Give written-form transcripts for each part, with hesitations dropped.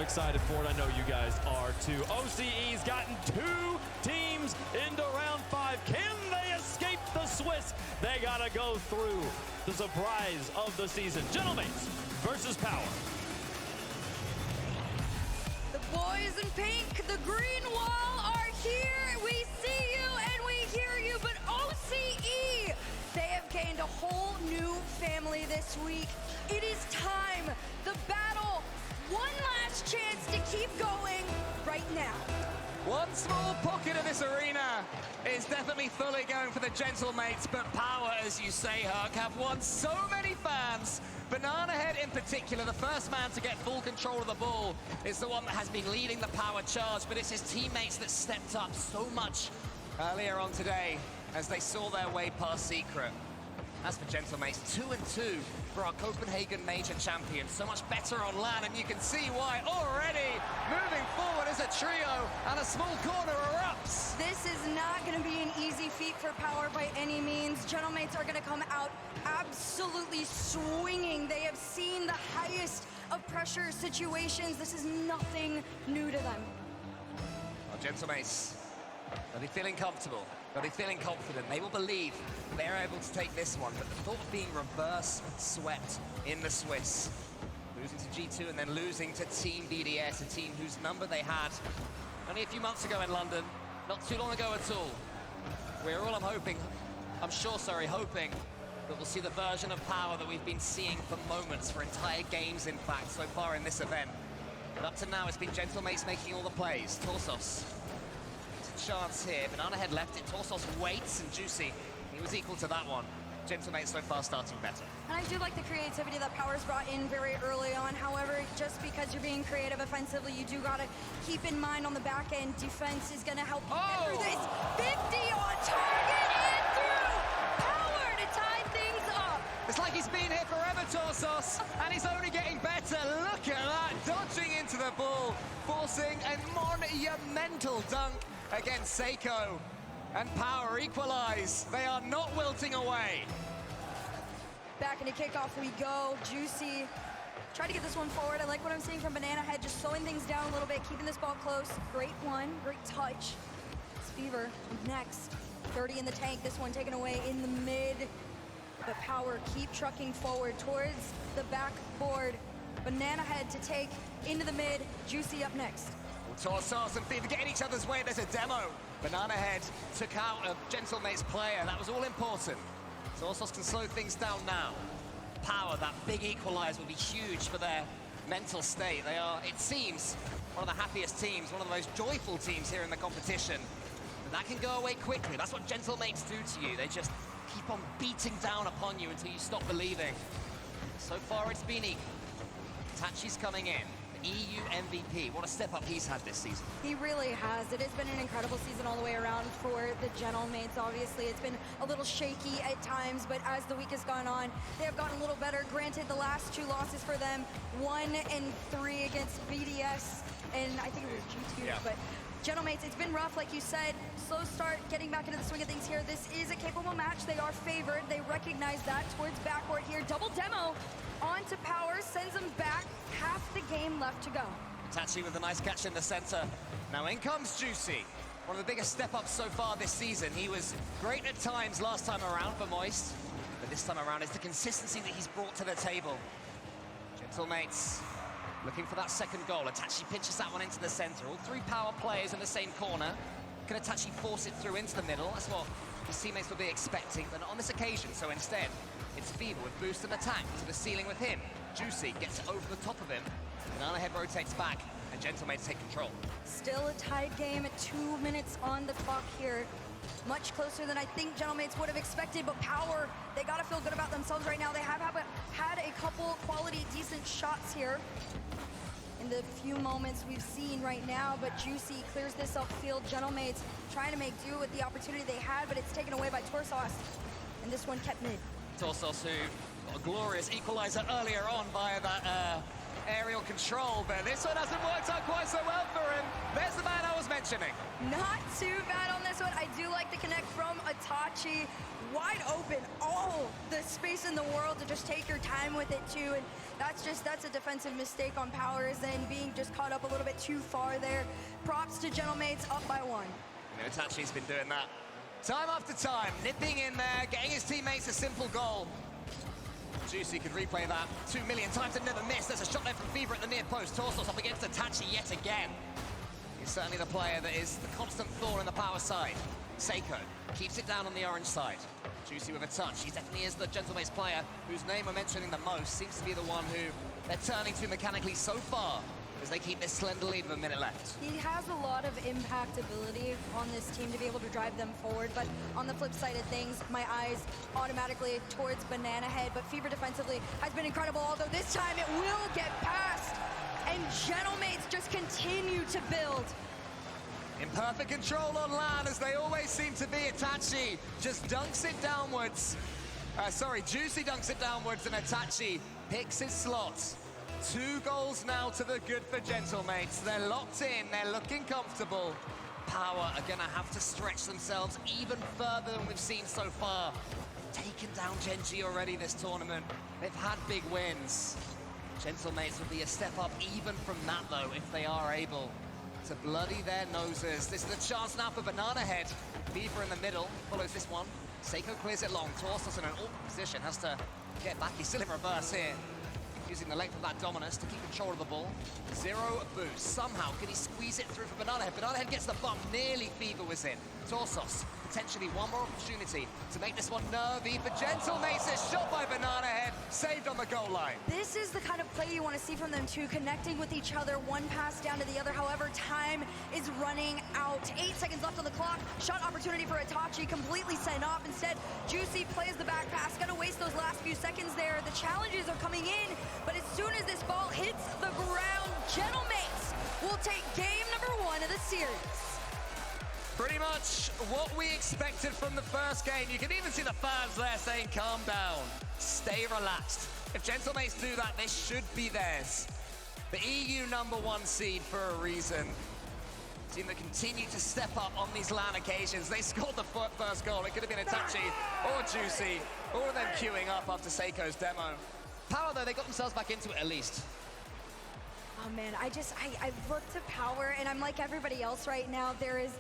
I'm excited for it. I know you guys are too. OCE's gotten 2 teams into round 5. Can they escape the Swiss? They gotta go through the surprise of the season. Gentlemates versus Power. The boys in pink, the green wall are here. We see you and we hear you, but OCE, they have gained a whole new family this week. It is time. The battle, one last chance to keep going right now. One small pocket of this arena is definitely fully going for the Gentlemates, but Power, as you say, Herc, have won so many fans. Banana Head in particular, the first man to get full control of the ball, is the one that has been leading the Power charge, but it's his teammates that stepped up so much earlier on today as they saw their way past Secret. As for Gentlemates, 2-2 for our Copenhagen major champion. So much better on land, and you can see why already moving forward as a trio, and a small corner erupts. This is not going to be an easy feat for Power by any means. Gentlemates are going to come out absolutely swinging. They have seen the highest of pressure situations. This is nothing new to them. Well, Gentlemates, they'll be feeling comfortable. They'll be feeling confident. They will believe they're able to take this one. But the thought of being reverse swept in the Swiss, losing to G2 and then losing to Team BDS, a team whose number they had only a few months ago in London, not too long ago at all. We're all hoping that we'll see the version of Power that we've been seeing for moments, for entire games, in fact, so far in this event. But up to now, it's been Gentlemates making all the plays. Torsos, it's a chance here. Banana Head left it. Torsos waits, and Juicy, he was equal to that one. Gentlemates so far starting better. And I do like the creativity that Power's brought in very early on. However, just because you're being creative offensively, you do gotta keep in mind on the back end, defense is gonna help you get through this. 50 on target and through! Power to tie things up. It's like he's been here forever, Torsos, and he's only getting better. Look at that, dodging into the ball, forcing a monumental dunk against Seiko. And Power equalize. They are not wilting away. Back into kickoff we go. Juicy, try to get this one forward. I like what I'm seeing from Banana Head, just slowing things down a little bit, keeping this ball close. Great one, great touch. It's Fever next. 30 in the tank, this one taken away in the mid. But Power keep trucking forward towards the backboard. Banana Head to take into the mid. Juicy up next. Torsos and Fever getting each other's way. There's a demo. Banana Head took out a Gentlemates player. That was all important. Torsos can slow things down now. Power, that big equalizer, will be huge for their mental state. They are, it seems, one of the happiest teams, one of the most joyful teams here in the competition. But that can go away quickly. That's what Gentlemates do to you. They just keep on beating down upon you until you stop believing. So far, it's been equal. Tachi's coming in. EU MVP. What a step up he's had this season. He really has. It has been an incredible season all the way around for the Gentlemates. Obviously, it's been a little shaky at times, but as the week has gone on, they have gotten a little better. Granted, the last 2 losses for them, 1 and 3 against BDS, and I think it was G2, yeah. But Gentlemates, it's been rough, like you said. Slow start, getting back into the swing of things here. This is a capable match. They are favored. They recognize that towards backcourt here. Double demo onto Power, sends them back. Half the game left to go. Tachi with a nice catch in the center. Now in comes Juicy. One of the biggest step-ups so far this season. He was great at times last time around for Moist, but this time around it's the consistency that he's brought to the table. Gentlemates looking for that second goal. Itachi pinches that one into the center. All 3 Power players in the same corner. Can Itachi force it through into the middle? That's what his teammates will be expecting, but not on this occasion. So instead, it's Fever with boost and attack to the ceiling with him. Juicy gets it over the top of him. Banana Head rotates back, and Gentlemates take control. Still a tied game at 2 minutes on the clock here. Much closer than I think Gentlemates would have expected, but Power, they gotta feel good about themselves right now. They have had a couple quality, decent shots here in the few moments we've seen right now, but Juicy clears this upfield. Gentlemates trying to make do with the opportunity they had, but it's taken away by Torsos, and this one kept mid. Torsos, who got a glorious equalizer earlier on via that aerial control, but this one hasn't worked out quite so well for him. There's the man I was mentioning. Not too bad on this one. I do like the connect from Itachi. Wide open, all the space in the world to just take your time with it too. And that's a defensive mistake on Powers and being just caught up a little bit too far there. Props to Gentlemates, up by 1. I mean, Itachi's been doing that time after time, nipping in there, getting his teammates a simple goal. Juicy could replay that 2 million times and never miss. There's a shot there from Fever at the near post. Torsos up against Itachi yet again. He's certainly the player that is the constant thorn in the Power side. Seiko keeps it down on the orange side. Juicy with a touch. He definitely is the Gentlemates player whose name we're mentioning the most. Seems to be the one who they're turning to mechanically so far as they keep this slender lead with a minute left. He has a lot of impact ability on this team to be able to drive them forward, but on the flip side of things, my eyes automatically towards Banana Head, but Fever defensively has been incredible, although this time it will get past, and Gentlemates just continue to build. In perfect control on land, as they always seem to be. Itachi just dunks it downwards. Juicy dunks it downwards, and Itachi picks his slots. 2 goals now to the good for Gentlemates. They're locked in, they're looking comfortable. Power are gonna have to stretch themselves even further than we've seen so far. Taken down Genji already this tournament. They've had big wins. Gentlemates will be a step up even from that though, if they are able to bloody their noses. This is a chance now for Banana Head. Fever in the middle, follows this one. Seiko clears it long. Torsos in an awkward position, has to get back. He's still in reverse here. Using the length of that dominance to keep control of the ball. 0 boost. Somehow, can he squeeze it through for Banana Head? Banana Head gets the bump. Nearly Fever was in. Torsos, potentially one more opportunity to make this one nervy for Gentlemates. A shot by Banana Head, saved on the goal line. This is the kind of play you want to see from them too, connecting with each other, one pass down to the other. However, time is running out. 8 seconds left on the clock. Shot opportunity for Itachi, completely sent off. Instead, Juicy plays the back pass. Gonna waste those last few seconds there. The challenges are coming in, but as soon as this ball hits the ground, Gentlemates will take game number 1 of the series. Pretty much what we expected from the first game. You can even see the fans there saying, calm down, stay relaxed. If Gentlemates do that, this should be theirs. The EU #1 seed for a reason. Team that continue to step up on these LAN occasions. They scored the first goal. It could have been Itachi or Juicy. All of them queuing up after Seiko's demo. Power, though, they got themselves back into it at least. Oh man, I look to Power and I'm like everybody else right now. There is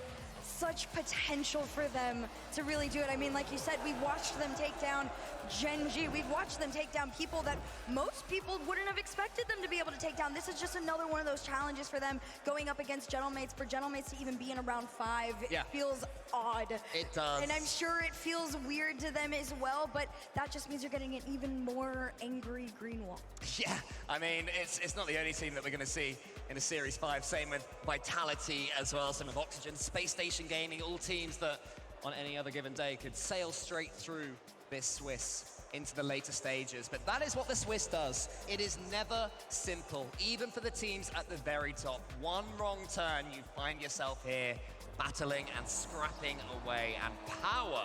such potential for them to really do it. I mean, like you said, we've watched them take down Genji. We've watched them take down people that most people wouldn't have expected them to be able to take down. This is just another one of those challenges for them going up against Gentlemates. For Gentlemates to even be in a round 5, it feels odd. It does. And I'm sure it feels weird to them as well, but that just means you're getting an even more angry green wall. Yeah, I mean, it's not the only team that we're going to see in a Series 5. Same with Vitality as well, same with Oxygen, Space Station Gaming, all teams that on any other given day could sail straight through this Swiss into the later stages. But that is what the Swiss does. It is never simple, even for the teams at the very top. One wrong turn, you find yourself here battling and scrapping away. And Power,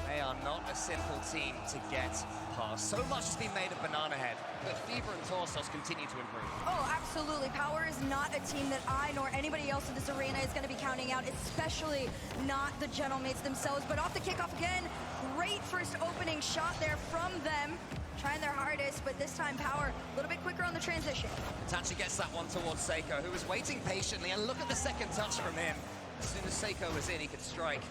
they are not a simple team to get past. So much has been made of Banana Head, but Fever and Torsos continue to improve. Oh, absolutely. Power is not a team that I nor anybody else in this arena is going to be counting out, especially not the Gentlemates themselves. But off the kickoff again, great first opening shot there from them. Trying their hardest, but this time Power a little bit quicker on the transition. Itachi gets that one towards Seiko, who was waiting patiently, and look at the second touch from him. As soon as Seiko was in, he could strike.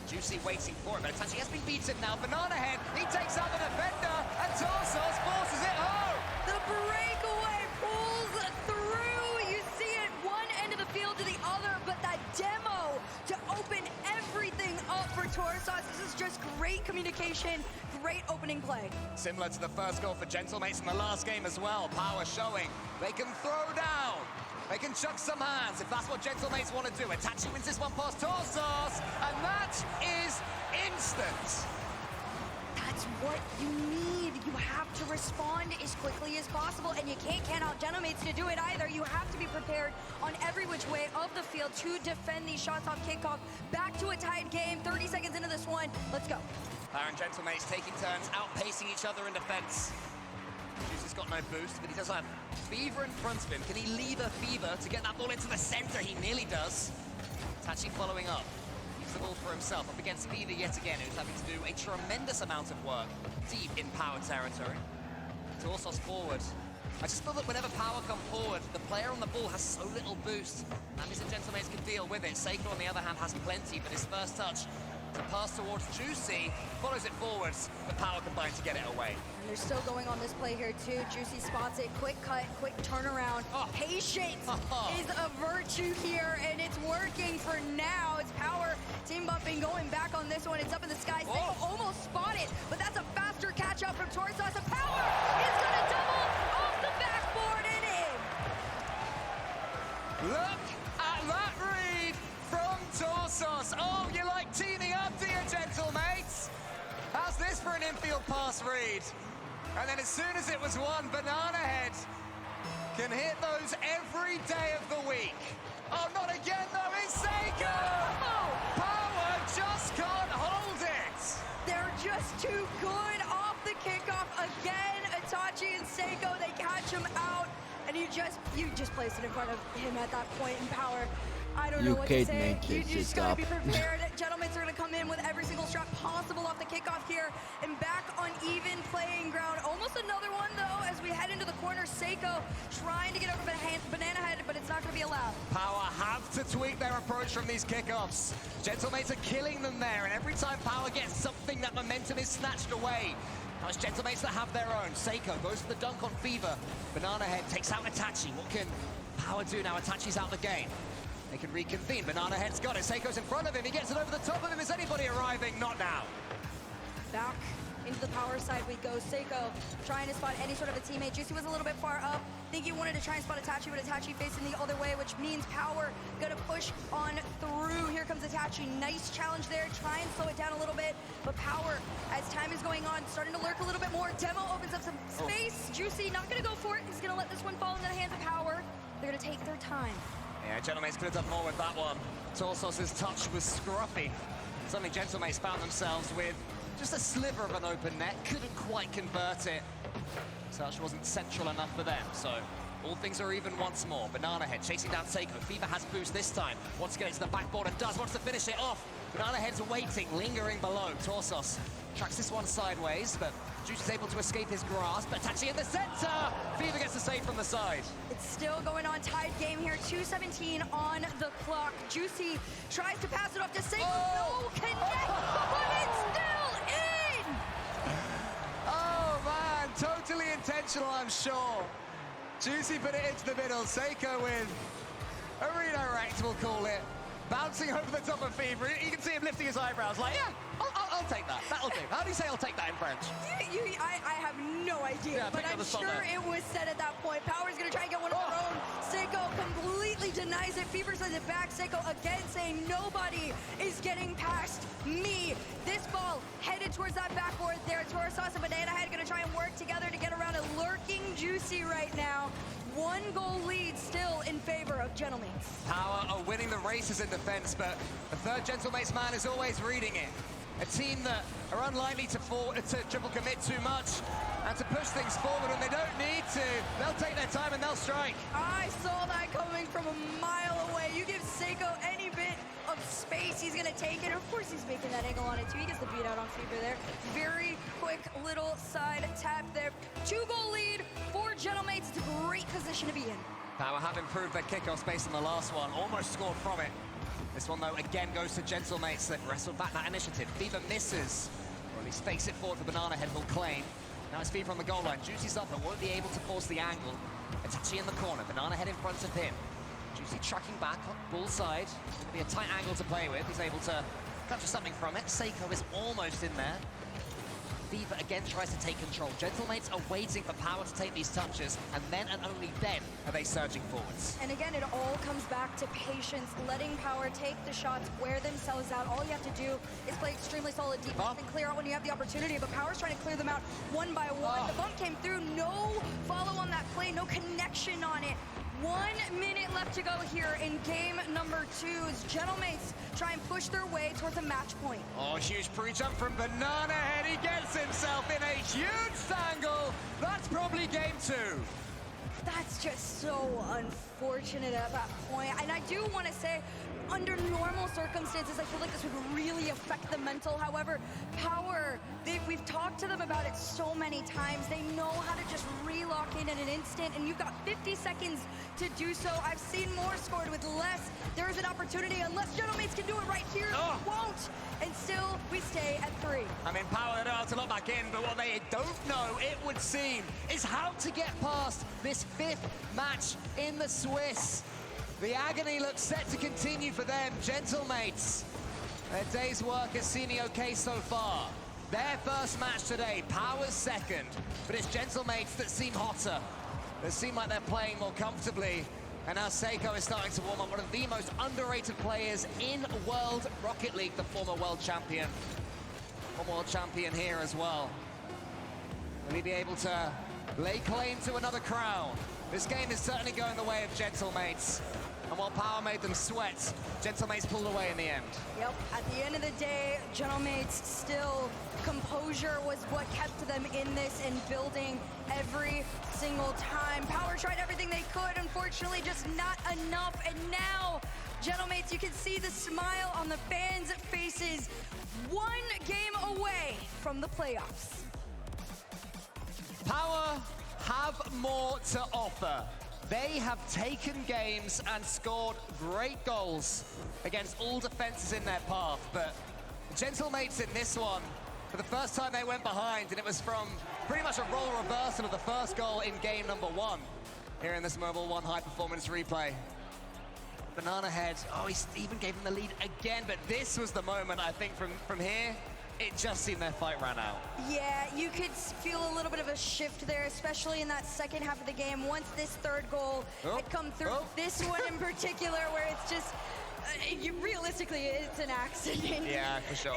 Juicy waiting for it, but Itachi has been beaten now. Banana Head, he takes out the defender, and Torsos forces it home! The breakaway pulls through. You see it one end of the field to the other, but that demo to open everything up for Torsos. This is just great communication, great opening play. Similar to the first goal for Gentlemates in the last game as well. Power showing they can throw down. They can chuck some hands if that's what Gentlemates want to do. Itachi wins this one past Torsos, and that is instant. That's what you need. You have to respond as quickly as possible, and you can't count out Gentlemates to do it either. You have to be prepared on every which way of the field to defend these shots off kickoff. Back to a tied game, 30 seconds into this one. Let's go. Power and Gentlemates taking turns, outpacing each other in defense. Juicy's Gentlemate's got no boost, but he does have Fever in front of him. Can he lever Fever to get that ball into the center? He nearly does. Tachi following up. Keeps the ball for himself up against Fever yet again, who's having to do a tremendous amount of work deep in power territory. Torsos forward. I just feel that whenever Power come forward, the player on the ball has so little boost. That means the Gentlemates can deal with it. Seiko, on the other hand, has plenty, but his first touch to pass towards Juicy, follows it forwards, the Power combined to get it away. And they're still going on this play here too. Juicy spots it, quick cut, quick turnaround. Patience is a virtue here, and it's working for now. It's Power team bumping, going back on this one. It's up in the sky. Seiko almost spotted, but that's a faster catch up from Torsos. And Power is gonna double off the backboard and in. Look at that read from Torsos. Oh, you like teaming up, do you, Gentlemates? How's this for an infield pass read? And then as soon as it was won, Banana Head can hit those every day of the week. Oh, not again though, it's Seiko! Power just can't hold it! They're just too good off the kickoff again. Itachi and Seiko, they catch him out, and you just place it in front of him at that point in Power. I don't know what to say. You just gotta be prepared. Gentlemen are gonna come in with every single strap possible off the kickoff here, and back on even playing ground. Almost another one though, as we head into the corner. Seiko trying to get over Banana Head, but it's not gonna be allowed. Power have to tweak their approach from these kickoffs. Gentlemates are killing them there, and every time Power gets something, that momentum is snatched away. Now it's Gentlemates that have their own. Seiko goes for the dunk on Fever. Banana Head takes out Itachi. What can Power do now? Itachi's out the game. They can reconvene. Banana Head's got it. Seiko's in front of him. He gets it over the top of him. Is anybody arriving? Not now. Back into the Power side we go. Seiko trying to spot any sort of a teammate. Juicy was a little bit far up. Think he wanted to try and spot Itachi, but Itachi facing the other way, which means Power gonna push on through. Here comes Itachi. Nice challenge there. Try and slow it down a little bit. But Power, as time is going on, starting to lurk a little bit more. Demo opens up some space. Juicy not gonna go for it. He's gonna let this one fall into the hands of Power. They're gonna take their time. Yeah, Gentlemates could have done more with that one. Torsos' touch was scruffy. Suddenly Gentlemates found themselves with just a sliver of an open net. Couldn't quite convert it. Touch wasn't central enough for them, so all things are even once more. Banana Head chasing down Seiko. Fever has boost this time. Wants to get it to the backboard and does. Wants to finish it off. Banana Head's waiting, lingering below. Torsos tracks this one sideways, but Juicy's able to escape his grasp. Itachi in the center! Fever gets the save from the side. It's still going on, tied game here, 2:17 on the clock. Juicy tries to pass it off to Seiko, no connect, but it's still in! Oh man, totally intentional, I'm sure. Juicy put it into the middle, Seiko with a redirect, we'll call it. Bouncing over the top of Fever. You can see him lifting his eyebrows like, yeah, I'll take that. That'll do. How do you say I'll take that in French? I have no idea, Yeah, but I'm sure it was said at that point. Power's gonna try and get one of their own. Seiko completely denies it. Fever sends it back. Seiko again saying nobody is getting past me. This ball headed towards that backboard there. Torsos and Banana Head gonna try and work together to get around a lurking Juicy right now. 1 goal lead still in favor of Gentlemates. Power are winning the races in defense, but the third Gentlemates man is always reading it. A team that are unlikely to triple commit too much and to push things forward when they don't need to. They'll take their time and they'll strike. I saw that coming from a mile away. You give Seiko any bit of space, he's gonna take it. Of course he's making that angle on it too. He gets the beat out on Fever there. Very quick little side tap there. 2-goal lead for Gentlemates. It's a great position to be in. Power have improved their kickoff based on the last one. Almost scored from it. This one, though, again goes to Gentlemates that wrestled back that initiative. Fever misses, or at least fakes it forward for Banana Head, will claim. Now it's Fever on the goal line. Juicy's up, but won't be able to force the angle. Itachi in the corner, Banana Head in front of him. Juicy tracking back on Bull's side. It's going to be a tight angle to play with. He's able to capture something from it. Seiko is almost in there. Fever again tries to take control. Gentlemates are waiting for Power to take these touches, and then and only then are they surging forwards. And again, it all comes back to patience, letting Power take the shots, wear themselves out. All you have to do is play extremely solid defense and clear out when you have the opportunity, but Power's trying to clear them out one by one. The bump came through, no follow on that play, no connection on it. 1 minute left to go here in game number 2 as Gentlemates try and push their way towards a match point. Oh, huge pre-jump from Banana Head. He gets himself in a huge tangle. That's probably game 2. That's just so unfortunate at that point. And I do want to say, under normal circumstances, I feel like this would really affect the mental. However, Power, we've talked to them about it so many times. They know how to just re-lock in an instant, and you've got 50 seconds to do so. I've seen more scored with less. There is an opportunity, unless Gentlemates can do it right here, They won't. And still, we stay at 3. I mean, Power, they know how to lock back in, but what they don't know, it would seem, is how to get past this 5th match in the Swiss. The agony looks set to continue for them. Gentlemates, their day's work has seen the okay so far. Their first match today, Power's second, but it's Gentlemates that seem hotter. They seem like they're playing more comfortably. And now Seiko is starting to warm up, one of the most underrated players in World Rocket League, the former world champion. Former world champion here as well. Will he be able to lay claim to another crown? This game is certainly going the way of Gentlemates. And while Power made them sweat, Gentlemates pulled away in the end. Yep, at the end of the day, Gentlemates still, composure was what kept them in this and building every single time. Power tried everything they could, unfortunately just not enough. And now, Gentlemates, you can see the smile on the fans' faces. 1 game away from the playoffs. Power have more to offer. They have taken games and scored great goals against all defenses in their path, but Gentlemates in this one, for the first time they went behind, and it was from pretty much a role reversal of the first goal in game number 1 here in this Mobile 1 high performance replay. Banana Head, oh, he even gave him the lead again, but this was the moment, I think, from here, it just seemed their fight ran out. Yeah, you could feel a little bit of a shift there, especially in that second half of the game. Once this 3rd goal had come through, this one in particular, where it's just, realistically, it's an accident. Yeah, for sure.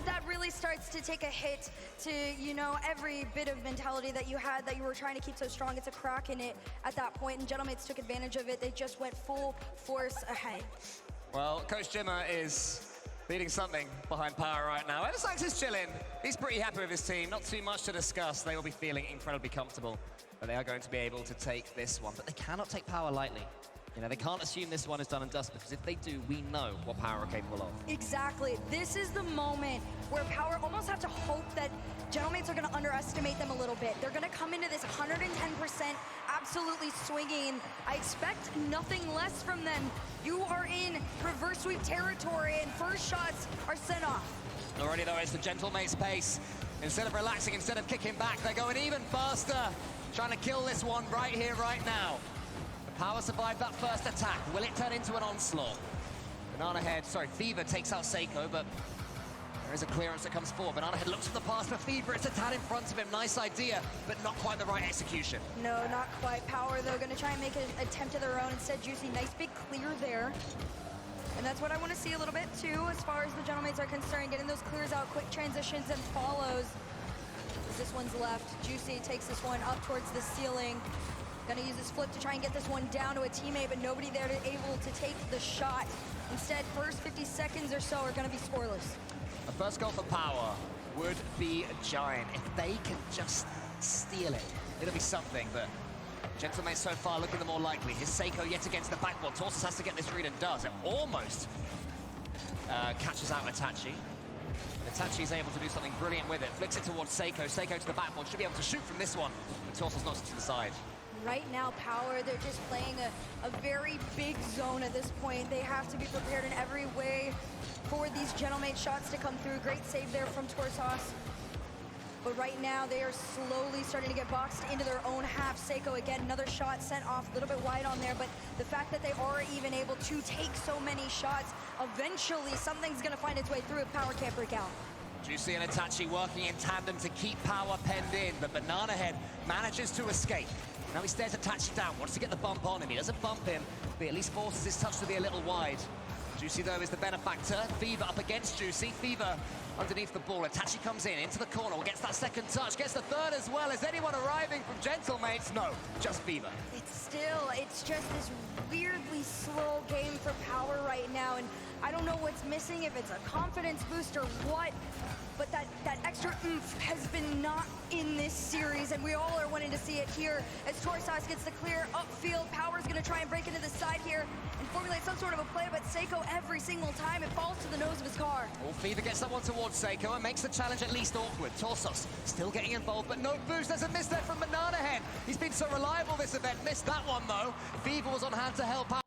That really starts to take a hit to, you know, every bit of mentality that you had that you were trying to keep so strong. It's a crack in it at that point, and Gentlemates took advantage of it. They just went full force ahead. Well, Coach Jimmer is leading something behind Power right now. Edesax is chilling. He's pretty happy with his team. Not too much to discuss. They will be feeling incredibly comfortable, but they are going to be able to take this one. But they cannot take Power lightly. You know, they can't assume this one is done and dusted, because if they do, we know what Power are capable of. Exactly. This is the moment where Power almost have to hope that Gentlemates are going to underestimate them a little bit. They're going to come into this 110%, absolutely swinging. I expect nothing less from them. You are in reverse sweep territory, and first shots are sent off. Already, though, it's the Gentlemates pace. Instead of relaxing, instead of kicking back, they're going even faster, trying to kill this one right here, right now. Power survived that first attack. Will it turn into an onslaught? Banana Head, sorry, Fever takes out Seiko, but there is a clearance that comes forward. Banana Head looks for the pass for Fever. It's a tad in front of him. Nice idea, but not quite the right execution. No, not quite. Power, though, going to try and make an attempt of their own. Instead, Juicy, nice big clear there. And that's what I want to see a little bit, too, as far as the Gentlemates are concerned. Getting those clears out, quick transitions, and follows. As this one's left, Juicy takes this one up towards the ceiling. Gonna use his flip to try and get this one down to a teammate, but nobody there able to take the shot. Instead, first 50 seconds or so are gonna be scoreless. The first goal for Power would be giant. If they can just steal it, it'll be something, but Gentlemates so far looking the more likely. His Seiko yet against the backboard. Torsus has to get this read and does. It almost catches out Itachi. Itachi is able to do something brilliant with it. Flicks it towards Seiko. Seiko to the backboard. Should be able to shoot from this one, but Torsus knocks it to the side. Right now, Power, they're just playing a very big zone at this point. They have to be prepared in every way for these Gentlemate shots to come through. Great save there from Torsos. But right now, they are slowly starting to get boxed into their own half. Seiko, again, another shot sent off a little bit wide on there, but the fact that they are even able to take so many shots, eventually something's gonna find its way through if Power can't break out. Juicy and Itachi working in tandem to keep Power penned in, but Banana Head manages to escape. Now he stares Itachi down, wants to get the bump on him. He doesn't bump him, but at least forces his touch to be a little wide. Juicy, though, is the benefactor. Fever up against Juicy. Fever underneath the ball. Itachi comes in, into the corner, gets that second touch, gets the third as well. Is anyone arriving from Gentlemates? No, just Fever. It's it's just this weirdly slow game for Power right now, and I don't know what's missing, if it's a confidence boost or what, but that extra oomph has been not in this series, and we all are wanting to see it here as Torsas gets the clear upfield. Power's gonna try and break into the side here and formulate some sort of a play, but Seiko every single time it falls to the nose of his car. Oh, Fever gets that one towards Seiko and makes the challenge at least awkward. Torsos still getting involved, but no boost. There's a miss there from Banana Head. He's been so reliable this event. Missed that one, though. Fever was on hand to help out.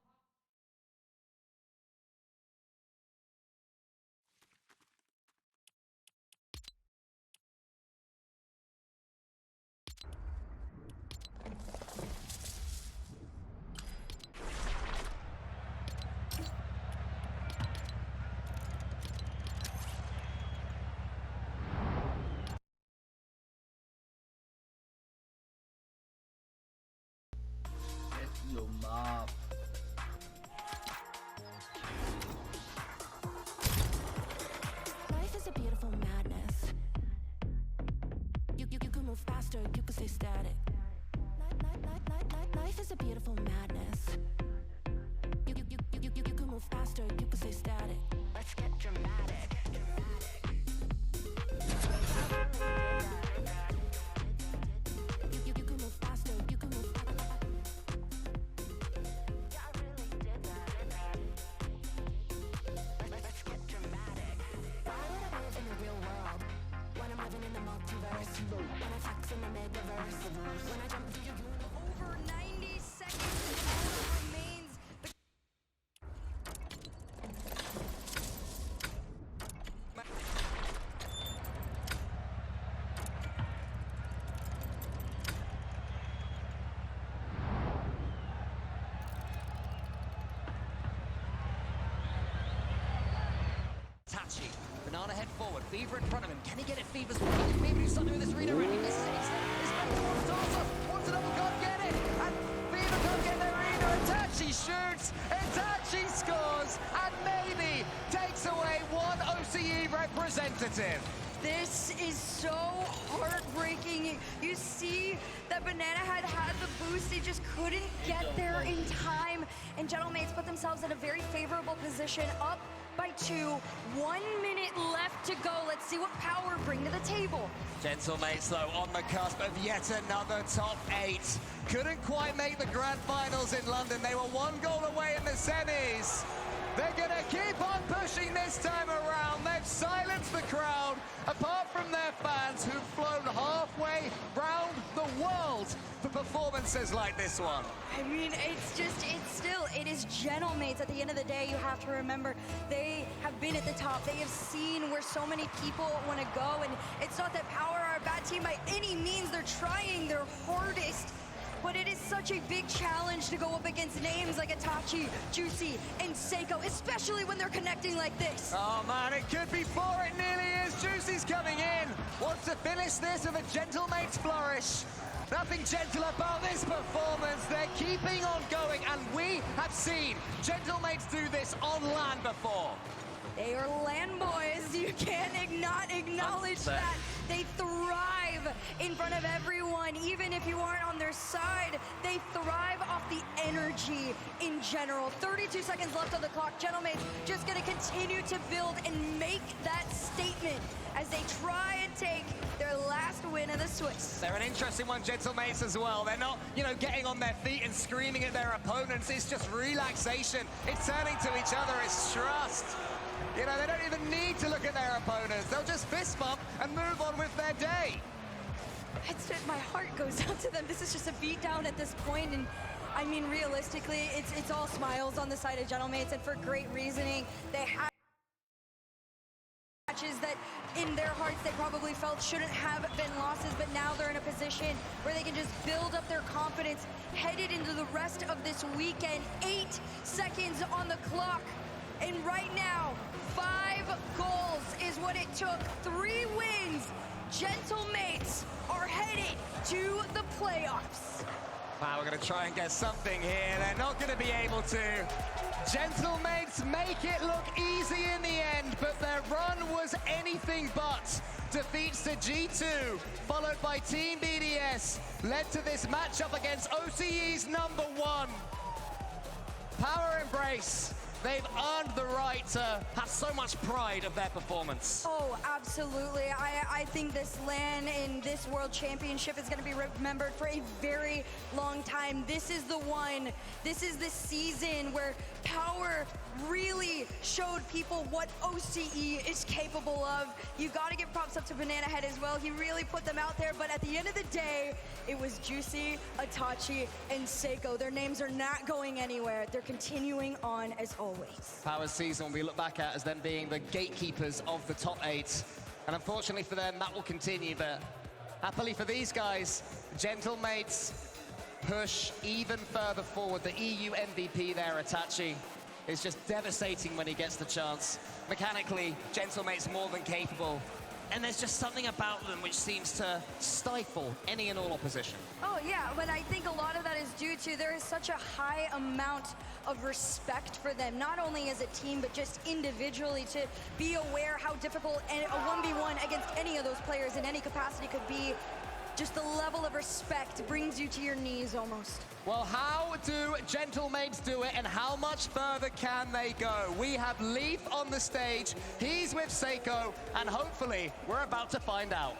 Life is a beautiful madness. You can move faster, you can stay static. Life is a beautiful madness. You can move faster, you can stay static. Let's get dramatic. You can move faster, you can move. Yeah, I really did that. Let's get dramatic. Why would I live in the real world when I'm living in the multiverse? When I flex in the metaverse, when I jump through your universe. Over 90 seconds and all that remains. Tachi, Banana Head forward, Fever in front of him. Can he get it? Fever's way. Fever needs something with this read already. Misses it. He's back towards Torsos. Wants it up, can't get it. And Fever can't get their reader. And Tachi shoots. And Tachi scores. And maybe takes away one OCE representative. This is so heartbreaking. You see that Banana had the boost, they just couldn't get there in time. And Gentlemates put themselves in a very favorable position, up by 2. 1 minute left to go. Let's see what Power bring to the table. Gentlemates, though, on the cusp of yet another top 8. Couldn't quite make the grand finals in London. They were 1 goal away in the semis. They're going to keep on pushing this time around. They've silenced the crowd, apart from their fans who've flown halfway round the world for performances like this one. I mean, it is Gentlemates. At the end of the day, you have to remember, they have been at the top. They have seen where so many people want to go, and it's not that Power are a bad team by any means. They're trying their hardest. But it is such a big challenge to go up against names like Itachi, Juicy, and Seiko, especially when they're connecting like this. Oh man, it could be 4, it nearly is. Juicy's coming in. Wants to finish this with a Gentlemates flourish. Nothing gentle about this performance. They're keeping on going, and we have seen Gentlemates do this on land before. They are land boys. You can't not acknowledge that. They thrive in front of everyone. Even if you aren't on their side, they thrive off the energy in general. 32 seconds left on the clock. Gentlemates just going to continue to build and make that statement as they try and take their last win of the Swiss. They're an interesting one, Gentlemates, as well. They're not, getting on their feet and screaming at their opponents. It's just relaxation. It's turning to each other. It's trust. They don't even need to look at their opponents. They'll just fist bump and move on with their day. My heart goes out to them. This is just a beatdown at this point, and I mean, realistically, it's all smiles on the side of Gentlemates, and for great reasoning. They have matches that in their hearts they probably felt shouldn't have been losses, but now they're in a position where they can just build up their confidence headed into the rest of this weekend. 8 seconds on the clock, and right now, 5 goals is what it took. 3 wins. Gentlemates are headed to the playoffs. Wow, we're going to try and get something here. They're not going to be able to. Gentlemates make it look easy in the end, but their run was anything but. Defeats to G2, followed by Team BDS, led to this matchup against OCE's #1. race. They've earned the right to have so much pride of their performance. Oh, absolutely. I think this LAN in this World Championship is going to be remembered for a very long time. This is the one. This is the season where Power really showed people what OCE is capable of. You got to give props up to Banana Head as well. He really put them out there, but at the end of the day, it was Juicy, Itachi, and Seiko. Their names are not going anywhere. They're continuing on as always. Power's season we look back at as them being the gatekeepers of the top 8. And unfortunately for them, that will continue. But happily for these guys, Gentle Mates push even further forward. The EU MVP there, Itachi, is just devastating when he gets the chance. Mechanically, Gentle Mates more than capable. And there's just something about them which seems to stifle any and all opposition. Oh yeah, but I think a lot of that is due to there is such a high amount of respect for them, not only as a team, but just individually, to be aware how difficult a 1v1 against any of those players in any capacity could be. Just the level of respect brings you to your knees almost. Well, how do Gentle Mates do it, and how much further can they go? We have Leaf on the stage, he's with Seiko, and hopefully we're about to find out.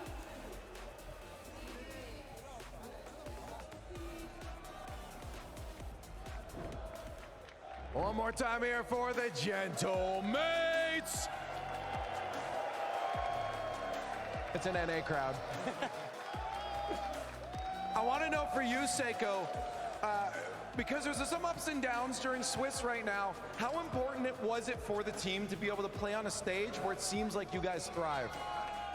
One more time here for the Gentle Mates. It's an NA crowd. I want to know for you, Seiko, because there's some ups and downs during Swiss right now, how important was it for the team to be able to play on a stage where it seems like you guys thrive?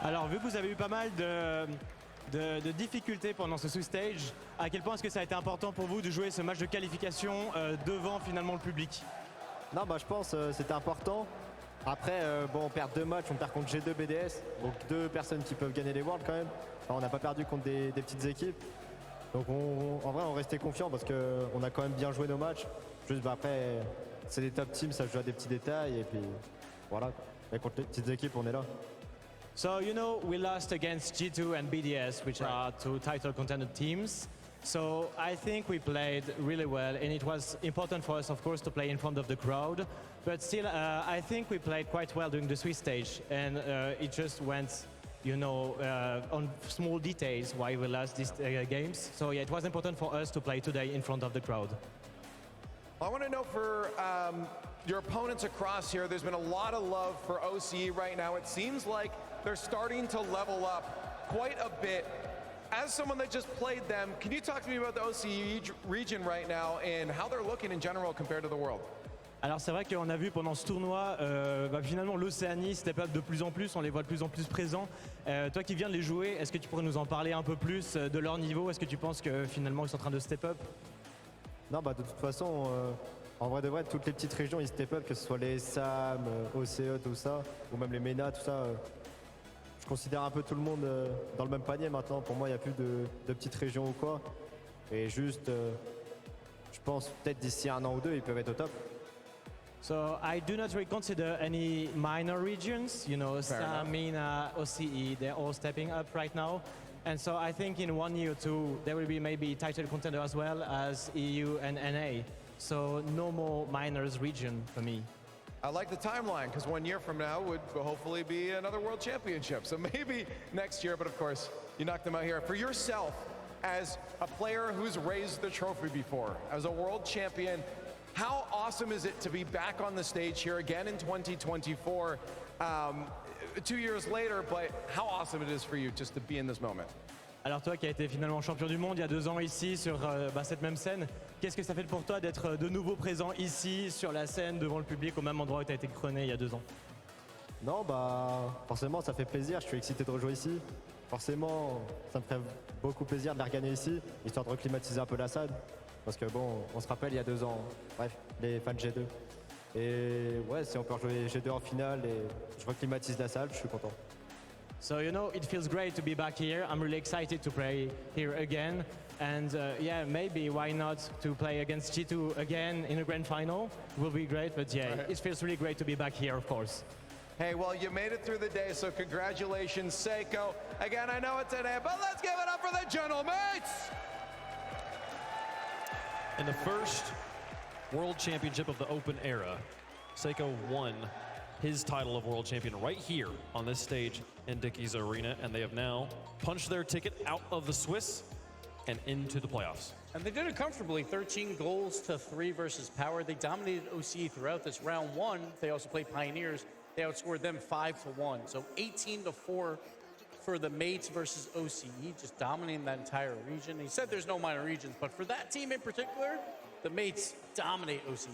Alors, vu que vous avez eu pas mal de difficultés pendant ce Swiss Stage, à quel point est-ce que ça a été important pour vous de jouer ce match de qualification devant finalement le public? Non, bah, je pense que c'était important. Après, bon, on perd 2 matchs, on perd contre G2 BDS, donc 2 personnes qui peuvent gagner les Worlds quand même. Enfin, on n'a pas perdu contre des petites équipes. Donc en vrai, on restait confiant parce qu'on a quand même bien joué nos matchs. Juste bah, après, c'est des top teams, ça joue à des petits détails et puis voilà. Mais contre les petites équipes, on est là. So, you know, we lost against G2 and BDS, which are 2 title contender teams. So I think we played really well, and it was important for us, of course, to play in front of the crowd. But still, I think we played quite well during the Swiss stage, and it just went, you know, on small details why we lost these games. So yeah, it was important for us to play today in front of the crowd. I want to know for your opponents across here, there's been a lot of love for OCE right now. It seems like they're starting to level up quite a bit. As someone that just played them, can you talk to me about the OCE region right now and how they're looking in general compared to the world? Alors c'est vrai qu'on a vu pendant ce tournoi, finalement l'Océanie step up de plus en plus, on les voit de plus en plus présents. Toi qui viens de les jouer, est-ce que tu pourrais nous en parler un peu plus de leur niveau? Est-ce que tu penses que finalement ils sont en train de step up? Non, bah de toute façon, en vrai de vrai, toutes les petites régions ils step up, que ce soit les SAM, OCE, tout ça, ou même les MENA, tout ça. Je considère un peu tout le monde dans le même panier maintenant. Pour moi, il n'y a plus de petites régions ou quoi. Et juste, je pense peut-être d'ici 1 an ou 2, ils peuvent être au top. So I do not really consider any minor regions, you know, SAM, MENA, OCE, they're all stepping up right now. And so I think in 1 year or 2, there will be maybe title contender as well as EU and NA. So no more minors region for me. I like the timeline, because 1 year from now would hopefully be another World Championship. So maybe next year, but of course, you knocked them out here. For yourself, as a player who's raised the trophy before, as a world champion, how awesome is it to be back on the stage here again in 2024, 2 years later, but how awesome it is for you just to be in this moment? Alors toi qui as été finalement champion du monde il y a 2 ans ici sur cette même scène, qu'est-ce que ça fait pour toi d'être de nouveau présent ici sur la scène devant le public au même endroit où tu as été couronné il y a 2 ans? Non, bah forcément ça fait plaisir, je suis excité de rejouer ici. Forcément, ça me ferait beaucoup plaisir de la regagner ici, histoire de reclimatiser un peu la salle. Parce que bon, on se rappelle il y a 2 ans, bref, les fans G2. Et ouais, si on peut rejouer G2 en finale et je reclimatise la salle, je suis content. So, you know, it feels great to be back here. I'm really excited to play here again. And yeah, maybe why not to play against G2 again in a grand final? Will be great, but yeah, it feels really great to be back here, of course. Hey, well, you made it through the day, so congratulations, Seiko. Again, I know it's today, but let's give it up for the Gentle Mates! And the first World Championship of the Open era. Seiko won his title of world champion right here on this stage in Dickies Arena, and they have now punched their ticket out of the Swiss and into the playoffs. And they did it comfortably, 13 goals to 3 versus Power. They dominated OCE throughout this round one. They also played Pioneers. They outscored them 5-1. So 18-4 for the Mates versus OCE, just dominating that entire region. He said there's no minor regions, but for that team in particular, the Mates dominate OCE.